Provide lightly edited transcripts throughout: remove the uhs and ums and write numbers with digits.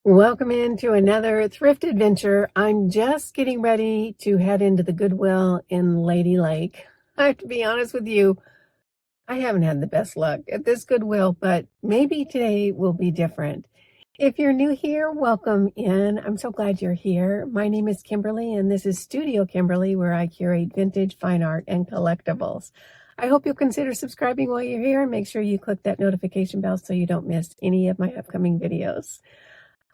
Welcome into another thrift adventure. I'm just getting ready to head into the Goodwill in Lady Lake. I have to be honest with you, I haven't had the best luck at this Goodwill, but maybe today will be different. If you're new here, welcome in. I'm so glad you're here. My name is Kimberly, and this is Studio Kimberly, where I curate vintage, fine art, and collectibles. I hope you'll consider subscribing while you're here, and make sure you click that notification bell so you don't miss any of my upcoming videos.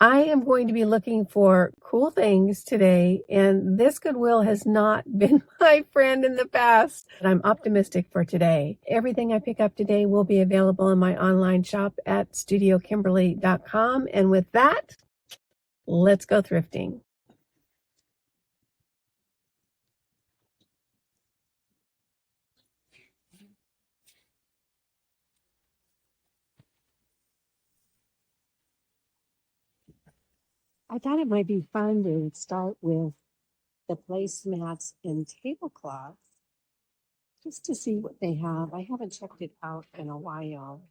I am going to be looking for cool things today, and this Goodwill has not been my friend in the past. But I'm optimistic for today. Everything I pick up today will be available in my online shop at StudioKimberly.com. And with that, let's go thrifting. I thought it might be fun to start with the placemats and tablecloths just to see what they have. I haven't checked it out in a while.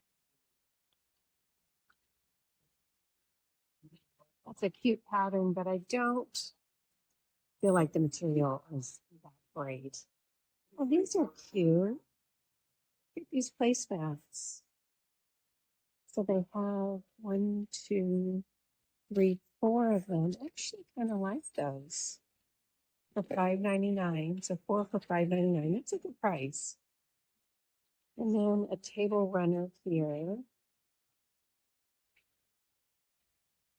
That's a cute pattern, but I don't feel like the material is that great. Oh, these are cute. Look at these placemats. So they have 1, 2, 3, 4 of them. I actually kind of like those for $5.99. So 4 for $5.99. That's a good price. And then a table runner here.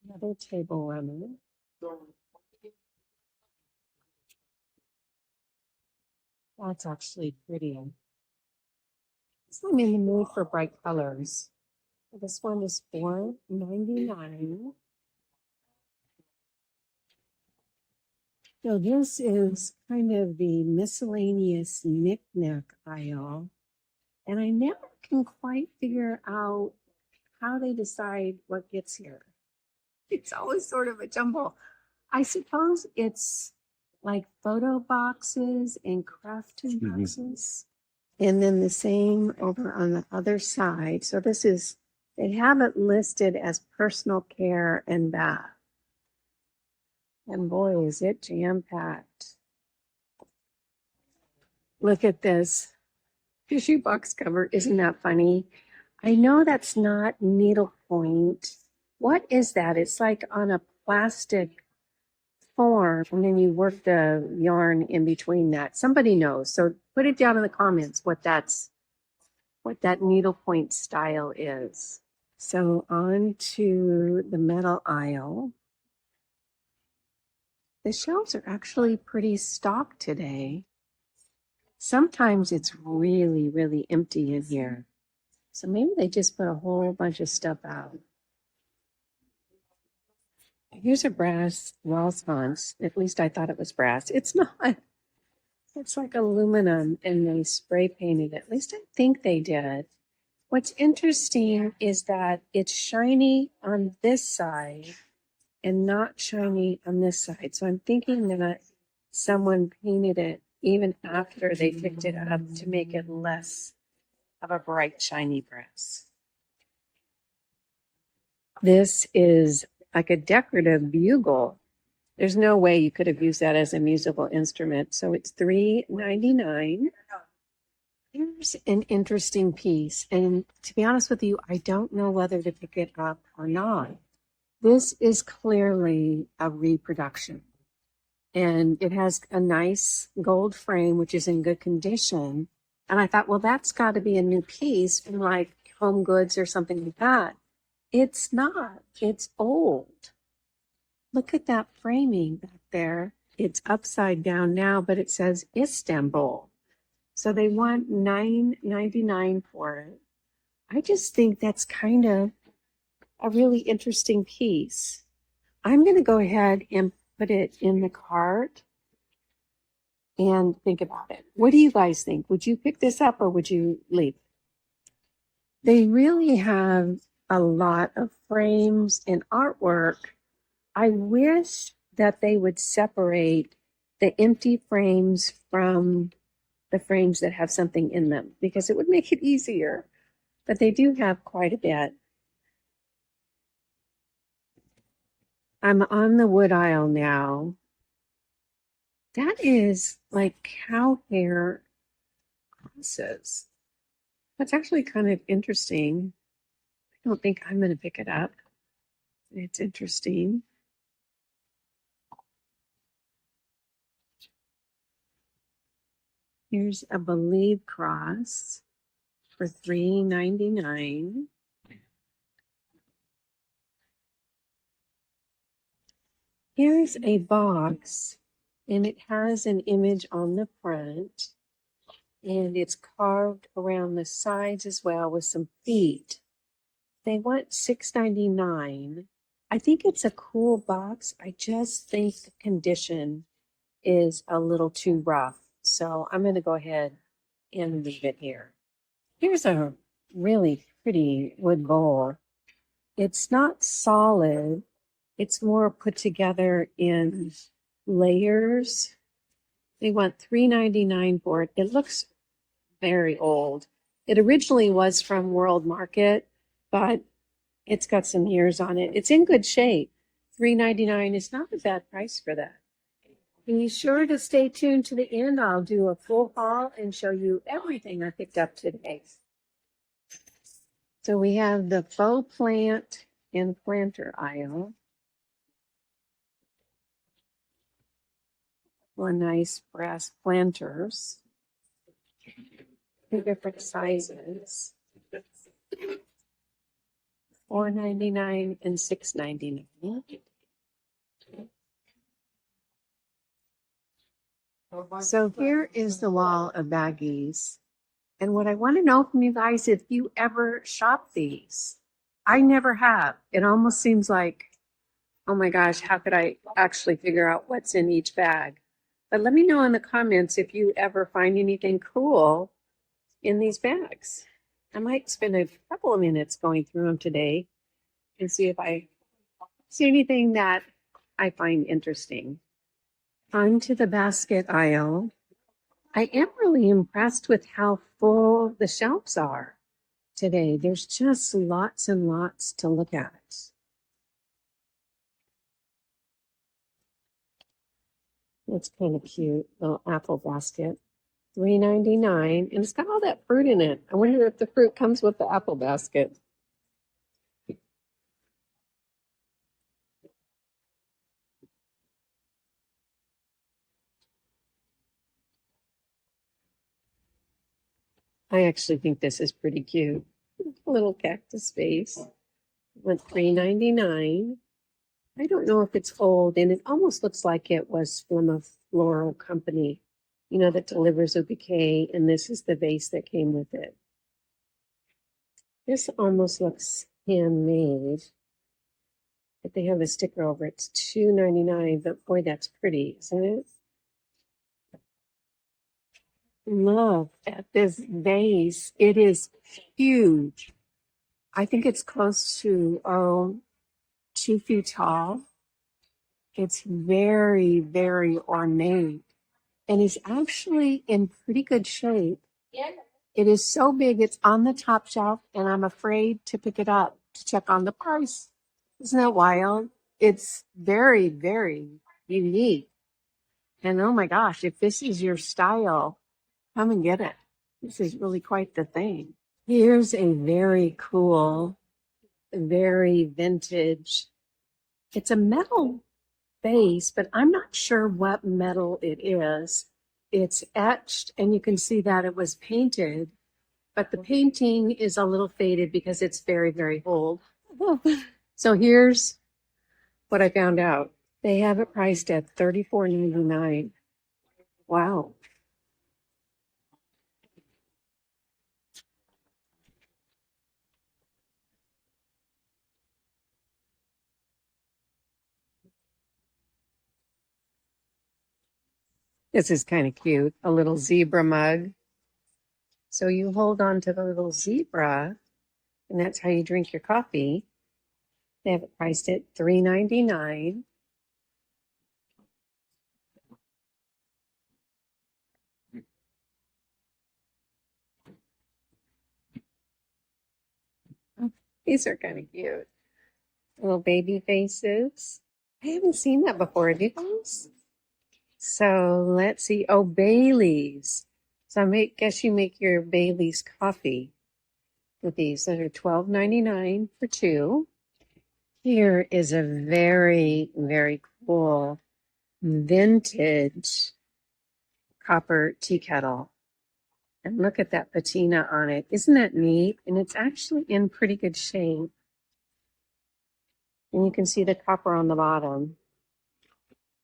Another table runner. That's actually pretty. So I'm in the mood for bright colors. This one is $4.99. So this is kind of the miscellaneous knick-knack aisle. And I never can quite figure out how they decide what gets here. It's always sort of a jumble. I suppose it's like photo boxes and crafting boxes. And then the same over on the other side. So this is, they have it listed as personal care and bath. And boy, is it jam-packed. Look at this tissue box cover. Isn't that funny? I know that's not needlepoint. What is that? It's like on a plastic form, and then you work the yarn in between that. Somebody knows. So put it down in the comments what that needlepoint style is. So on to the metal aisle. The shelves are actually pretty stocked today. Sometimes it's really, really empty in here. So maybe they just put a whole bunch of stuff out. Here's a brass wall sconce. At least I thought it was brass. It's not. It's like aluminum, and they spray painted it. At least I think they did. What's interesting is that it's shiny on this side and not shiny on this side. So I'm thinking that someone painted it even after they picked it up to make it less of a bright, shiny brass. This is like a decorative bugle. There's no way you could have used that as a musical instrument. So it's $3.99. Here's an interesting piece. And to be honest with you, I don't know whether to pick it up or not. This is clearly a reproduction. And it has a nice gold frame, which is in good condition. And I thought, well, that's got to be a new piece from like Home Goods or something like that. It's not. It's old. Look at that framing back there. It's upside down now, but it says Istanbul. So they want $9.99 for it. I just think that's kind of a really interesting piece. I'm going to go ahead and put it in the cart and think about it. What do you guys think? Would you pick this up or would you leave? They really have a lot of frames and artwork. I wish that they would separate the empty frames from the frames that have something in them, because it would make it easier. But they do have quite a bit. I'm on the wood aisle now. That is like cow hair crosses. That's actually kind of interesting. I don't think I'm going to pick it up. It's interesting. Here's a Believe cross for $3.99. Here's a box, and it has an image on the front, and it's carved around the sides as well with some feet. They want $6.99. I think it's a cool box. I just think the condition is a little too rough. So I'm going to go ahead and leave it here. Here's a really pretty wood bowl. It's not solid. It's more put together in layers. They want $3.99 for it. It looks very old. It originally was from World Market, but it's got some years on it. It's in good shape. $3.99 is not a bad price for that. Be sure to stay tuned to the end. I'll do a full haul and show you everything I picked up today. So we have the faux plant and planter aisle. One nice brass planters. Two different sizes. $4.99 and $6.99. So here is the wall of baggies. And what I want to know from you guys, if you ever shop these. I never have. It almost seems like, oh my gosh, how could I actually figure out what's in each bag? But let me know in the comments if you ever find anything cool in these bags. I might spend a couple of minutes going through them today and see if I see anything that I find interesting. On to the basket aisle. I am really impressed with how full the shelves are today. There's just lots and lots to look at. It's kind of cute, little apple basket. $3.99, and it's got all that fruit in it. I wonder if the fruit comes with the apple basket. I actually think this is pretty cute. A little cactus vase. Went $3.99. I don't know if it's old, and it almost looks like it was from a floral company, you know, that delivers a bouquet, and this is the vase that came with it. This almost looks handmade, but they have a sticker over it. It's $2.99, but boy, that's pretty, isn't it? Look at this vase. It is huge. I think it's close to 2 feet tall. It's very, very ornate and is actually in pretty good shape. It is so big, it's on the top shelf, and I'm afraid to pick it up to check on the price. Isn't that wild? It's very, very unique. And oh my gosh, if this is your style, come and get it. This is really quite the thing. Here's a very cool, very vintage. It's a metal base, but I'm not sure what metal it is. It's etched, and you can see that it was painted, but the painting is a little faded because it's very, very old. So here's what I found out. They have it priced at $34.99. Wow. This is kind of cute. A little zebra mug. So you hold on to the little zebra, and that's how you drink your coffee. They have it priced at $3.99. These are kind of cute. Little baby faces. I haven't seen that before. Have you guys? So let's see. Oh, Bailey's. So guess you make your Bailey's coffee with these. Those are $12.99 for two. Here is a very, very cool vintage copper tea kettle. And look at that patina on it. Isn't that neat? And it's actually in pretty good shape. And you can see the copper on the bottom.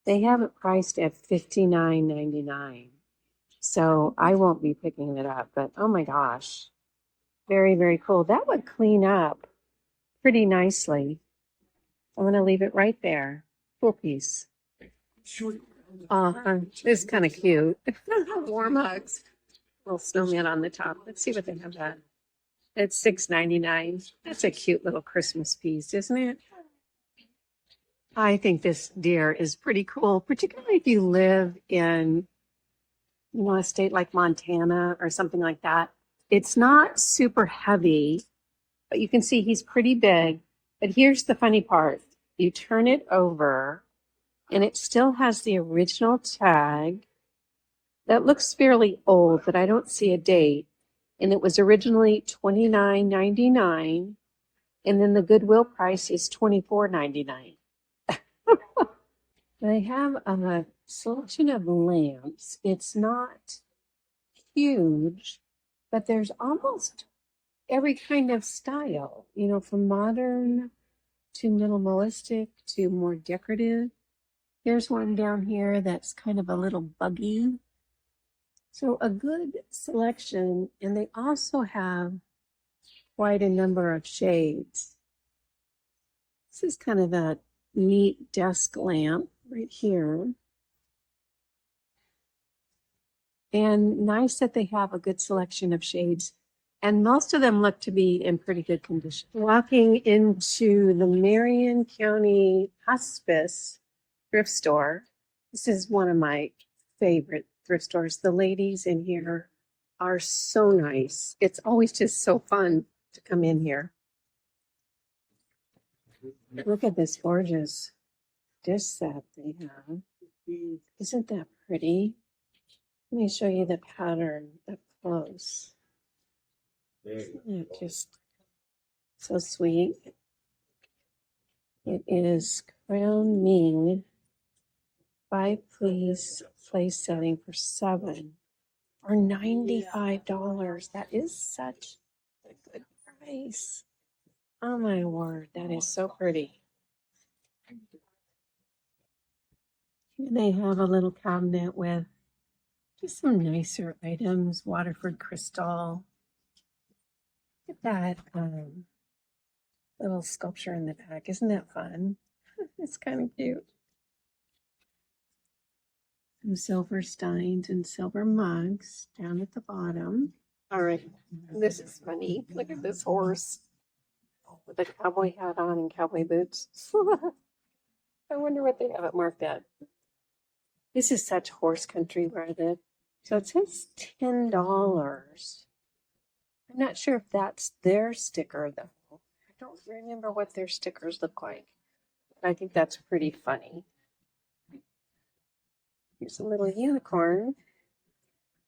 They have it priced at $59.99. So I won't be picking it up, but oh my gosh. Very, very cool. That would clean up pretty nicely. I'm going to leave it right there. Cool piece. This is kind of cute. Warm hugs. Little snowman on the top. Let's see what they have that. It's $6.99. That's a cute little Christmas piece, isn't it? I think this deer is pretty cool, particularly if you live in, a state like Montana or something like that. It's not super heavy, but you can see he's pretty big. But here's the funny part. You turn it over, and it still has the original tag. That looks fairly old, but I don't see a date. And it was originally $29.99, and then the Goodwill price is $24.99. They have a selection of lamps. It's not huge, but there's almost every kind of style, from modern to minimalistic to more decorative. Here's one down here that's kind of a little buggy. So a good selection, and they also have quite a number of shades. This is kind of a neat desk lamp right here. And nice that they have a good selection of shades. And most of them look to be in pretty good condition. Walking into the Marion County Hospice thrift store. This is one of my favorite thrift stores. The ladies in here are so nice. It's always just so fun to come in here. Look at this gorgeous dish set they have. Isn't that pretty? Let me show you the pattern up close. Isn't that just so sweet? It is Crown Ming 5-piece place setting for $7 or $95. That is such a good price. Oh my word, that is so pretty. Here they have a little cabinet with just some nicer items, Waterford crystal. Look at that little sculpture in the back. Isn't that fun? It's kind of cute. Some silver steins and silver mugs down at the bottom. All right, this is funny. Look at this horse with a cowboy hat on and cowboy boots. I wonder what they have it marked at. This is such horse country where I live. So it says $10. I'm not sure if that's their sticker, though. I don't remember what their stickers look like. But I think that's pretty funny. Here's a little unicorn.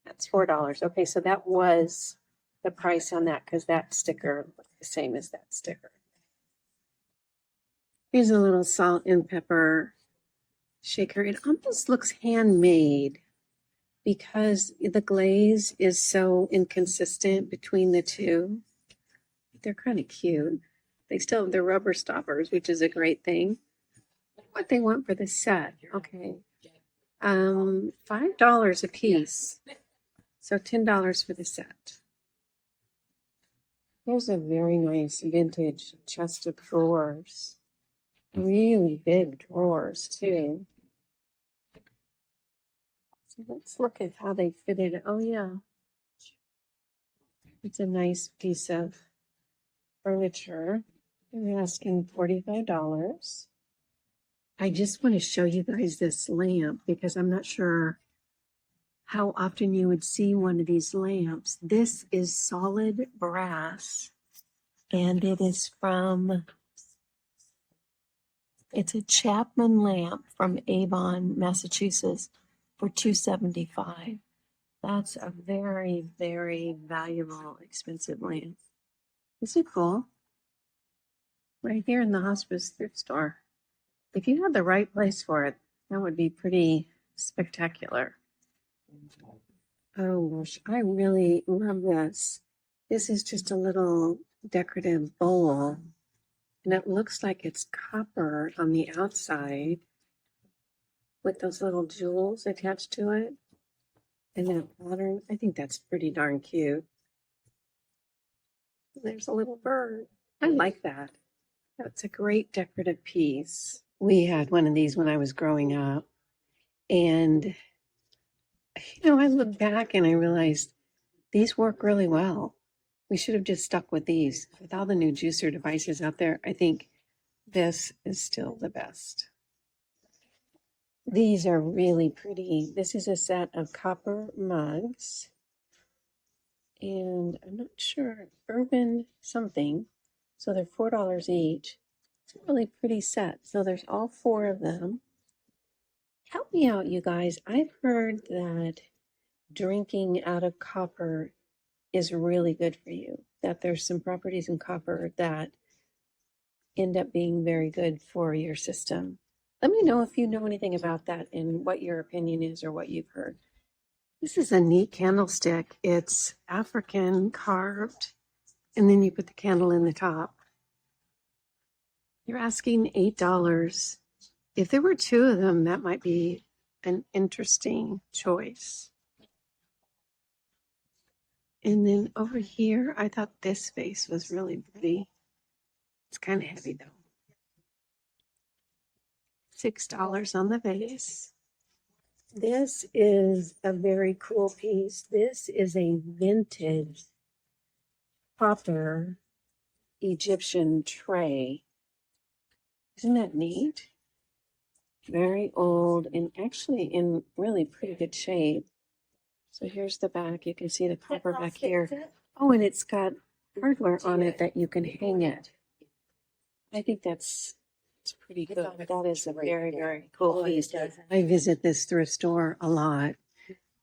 That's $4. Okay, so that was the price on that because that sticker looked the same as that sticker. Here's a little salt and pepper shaker. It almost looks handmade because the glaze is so inconsistent between the two. They're kind of cute. They still have their rubber stoppers, which is a great thing. What they want for the set. Okay. $5 a piece. So $10 for the set. Here's a very nice vintage chest of drawers. Really big drawers too. So let's look at how they fit it. Oh yeah. It's a nice piece of furniture. They're asking $45. I just want to show you guys this lamp because I'm not sure how often you would see one of these lamps. This is solid brass and it is from It's a Chapman lamp from Avon, Massachusetts for $275. That's a very, very valuable, expensive lamp. Isn't it cool? Right here in the hospice thrift store. If you had the right place for it, that would be pretty spectacular. Oh gosh, I really love this. This is just a little decorative bowl, and it looks like it's copper on the outside with those little jewels attached to it. And that pattern, I think that's pretty darn cute. There's a little bird. I like that. That's a great decorative piece. We had one of these when I was growing up. And, I look back and I realized these work really well. We should have just stuck with these. With all the new juicer devices out there, I think this is still the best. These are really pretty. This is a set of copper mugs. And I'm not sure, urban something. So they're $4 each. It's a really pretty set. So there's all 4 of them. Help me out, you guys. I've heard that drinking out of copper is really good for you, that there's some properties in copper that end up being very good for your system. Let me know if you know anything about that and what your opinion is or what you've heard. This is a neat candlestick. It's African carved, and then you put the candle in the top. You're asking $8. If there were 2 of them, that might be an interesting choice. And then over here, I thought this vase was really pretty. It's kind of heavy though. $6 on the vase. This is a very cool piece. This is a vintage copper Egyptian tray. Isn't that neat? Very old and actually in really pretty good shape. So here's the back. You can see the copper back here. Oh, and it's got hardware on it that you can hang it. I think that's pretty good. That is a very, very cool piece. I visit this thrift store a lot.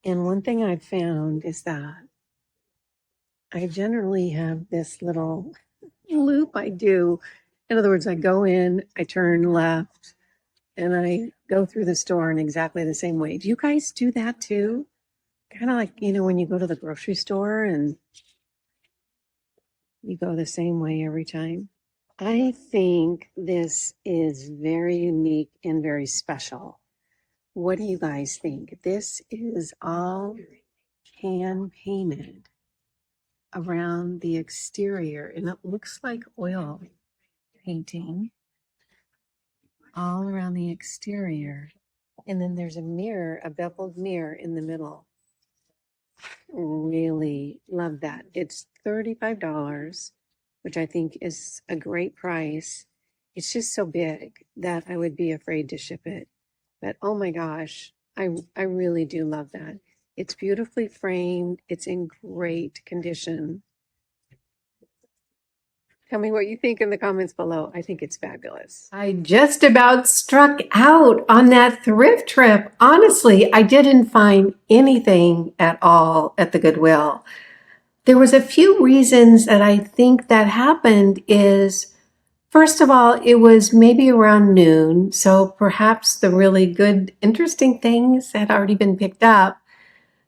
And one thing I've found is that I generally have this little loop I do. In other words, I go in, I turn left, and I go through the store in exactly the same way. Do you guys do that too? Kind of like, when you go to the grocery store and you go the same way every time. I think this is very unique and very special. What do you guys think? This is all hand painted around the exterior, and it looks like oil painting all around the exterior. And then there's a mirror, a beveled mirror in the middle. Really love that. It's $35, which I think is a great price. It's just so big that I would be afraid to ship it. But oh my gosh, I really do love that. It's beautifully framed. It's in great condition. Tell me what you think in the comments below. I think it's fabulous. I just about struck out on that thrift trip. Honestly, I didn't find anything at all at the Goodwill. There was a few reasons that I think that happened is, first of all, it was maybe around noon, so perhaps the really good, interesting things had already been picked up.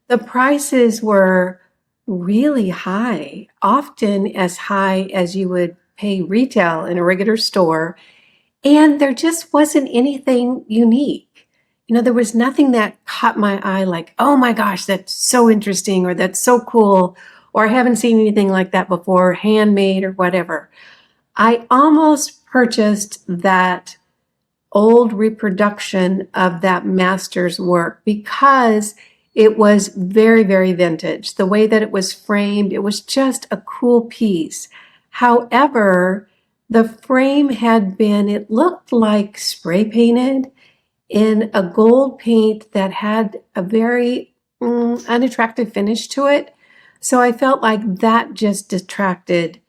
The prices were really high, often as high as you would pay retail in a regular store, and there just wasn't anything unique. There was nothing that caught my eye like, oh my gosh, that's so interesting, or that's so cool, or I haven't seen anything like that before, handmade or whatever. I almost purchased that old reproduction of that master's work because it was very, very vintage. The way that it was framed, it was just a cool piece. However, the frame it looked like spray painted in a gold paint that had a very unattractive finish to it. So I felt like that just detracted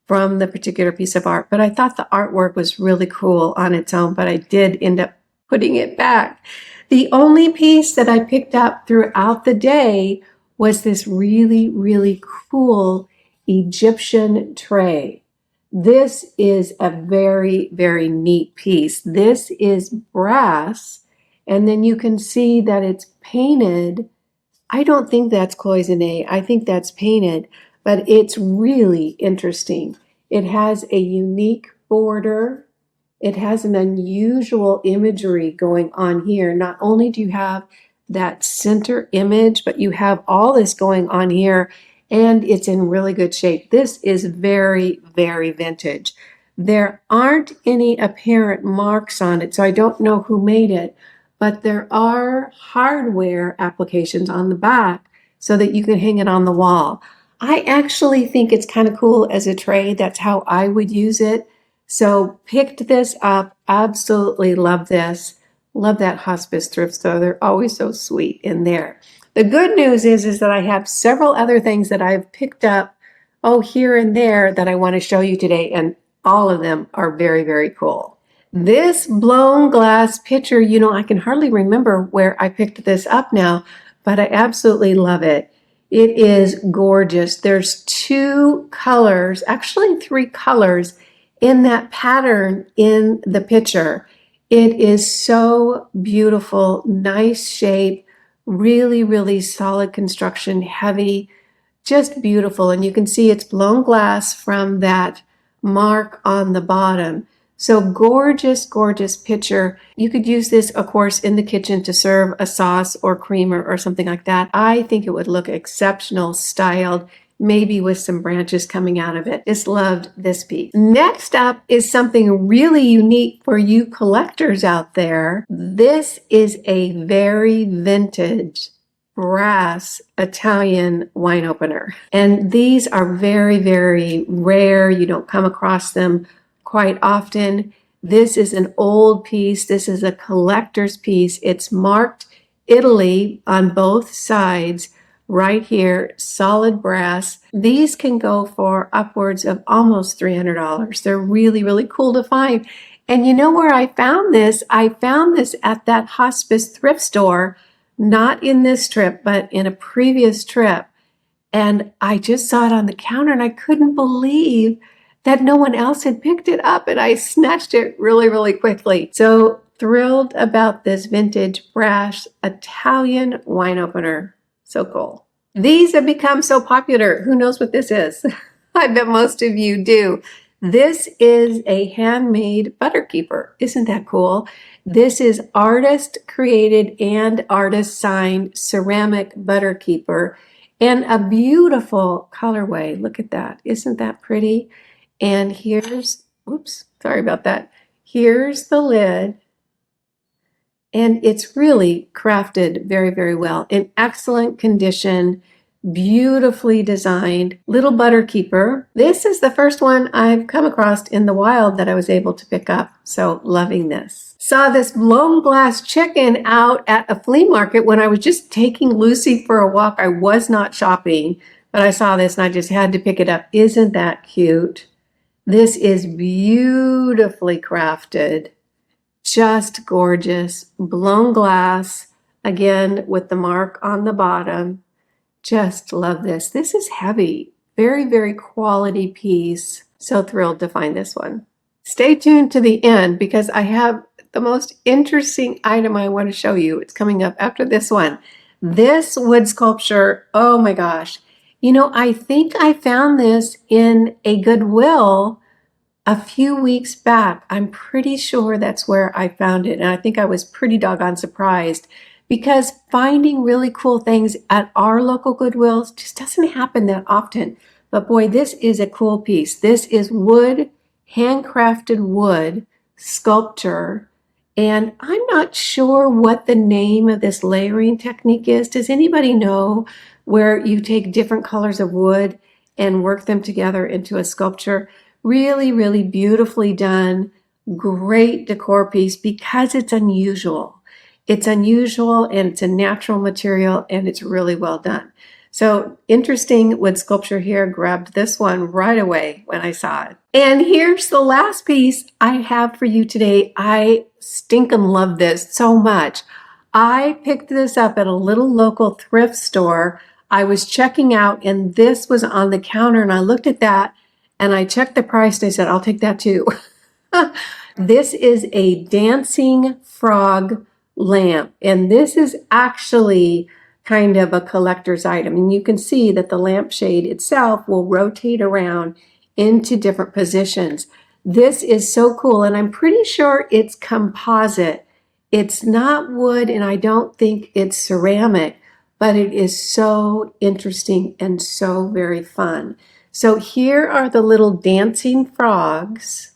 from the particular piece of art, but I thought the artwork was really cool on its own, but I did end up putting it back. The only piece that I picked up throughout the day was this really, really cool Egyptian tray. This is a very, very neat piece. This is brass, and then you can see that it's painted. I don't think that's cloisonné. I think that's painted, but it's really interesting. It has a unique border. It has an unusual imagery going on here. Not only do you have that center image, but you have all this going on here, and it's in really good shape. This is very, very vintage. There aren't any apparent marks on it, so I don't know who made it, but there are hardware applications on the back so that you can hang it on the wall. I actually think it's kind of cool as a tray. That's how I would use it. So picked this up, absolutely love this. Love that hospice thrift store. They're always so sweet in there. The good news is that I have several other things that I've picked up, here and there that I want to show you today, and all of them are very, very cool. This blown glass pitcher, I can hardly remember where I picked this up now, but I absolutely love it. It is gorgeous. There's 2 colors, actually 3 colors in that pattern in the pitcher. It is so beautiful, nice shape, really, really solid construction, heavy, just beautiful. And you can see it's blown glass from that mark on the bottom. So gorgeous, gorgeous pitcher. You could use this, of course, in the kitchen to serve a sauce or creamer or something like that. I think it would look exceptional, styled, maybe with some branches coming out of it. Just loved this piece. Next up is something really unique for you collectors out there. This is a very vintage brass Italian wine opener. And these are very, very rare. You don't come across them quite often. This is an old piece. This is a collector's piece. It's marked Italy on both sides. Right here, solid brass. These can go for upwards of almost $300. They're really, really cool to find. And you know where I found this? I found this at that hospice thrift store, not in this trip, but in a previous trip. And I just saw it on the counter and I couldn't believe that no one else had picked it up, and I snatched it really, really quickly. So thrilled about this vintage brass Italian wine opener. So cool. These have become so popular. Who knows what this is? I bet most of you do. This is a handmade butter keeper. Isn't that cool? This is artist created and artist signed ceramic butter keeper, and a beautiful colorway. Look at that. Isn't that pretty? And here's, oops, sorry about that. Here's the lid. And it's really crafted very, very well. In excellent condition, beautifully designed little butter keeper. This is the first one I've come across in the wild that I was able to pick up. So loving this. Saw this blown glass chicken out at a flea market when I was just taking Lucy for a walk. I was not shopping, but I saw this and I just had to pick it up. Isn't that cute? This is beautifully crafted. Just gorgeous. Blown glass, again with the mark on the bottom. Just love this. This is heavy. Very, very quality piece. So thrilled to find this one. Stay tuned to the end because I have the most interesting item I want to show you. It's coming up after this one. This wood sculpture, oh my gosh. I think I found this in a Goodwill a few weeks back. I'm pretty sure that's where I found it. And I think I was pretty doggone surprised because finding really cool things at our local Goodwills just doesn't happen that often. But boy, this is a cool piece. This is wood, handcrafted wood sculpture. And I'm not sure what the name of this layering technique is. Does anybody know where you take different colors of wood and work them together into a sculpture? Really, really beautifully done. Great decor piece because it's unusual. It's unusual and it's a natural material and it's really well done. So interesting wood sculpture here. Grabbed this one right away when I saw it. And here's the last piece I have for you today. I stinking love this so much. I picked this up at a little local thrift store. I was checking out and this was on the counter and I looked at that and I checked the price and I said, I'll take that too. This is a dancing frog lamp and this is actually kind of a collector's item. And you can see that the lampshade itself will rotate around into different positions. This is so cool and I'm pretty sure it's composite. It's not wood and I don't think it's ceramic, but it is so interesting and so very fun. So here are the little dancing frogs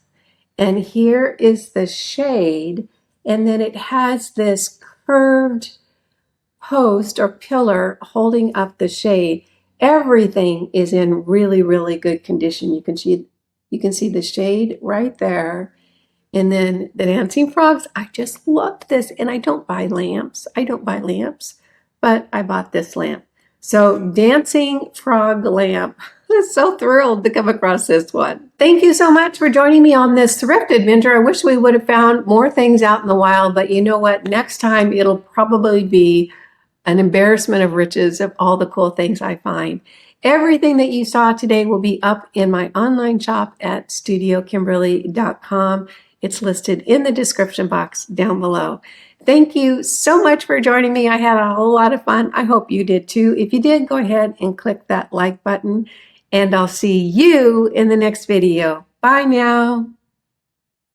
and here is the shade and then it has this curved post or pillar holding up the shade. Everything is in really, really good condition. You can see the shade right there. And then the dancing frogs, I just loved this. And I don't buy lamps. But I bought this lamp. So dancing frog lamp. I'm so thrilled to come across this one. Thank you so much for joining me on this thrift adventure. I wish we would have found more things out in the wild, but you know what? Next time it'll probably be an embarrassment of riches of all the cool things I find. Everything that you saw today will be up in my online shop at StudioKimberly.com. It's listed in the description box down below. Thank you so much for joining me. I had a whole lot of fun. I hope you did too. If you did, go ahead and click that like button, and I'll see you in the next video. Bye now.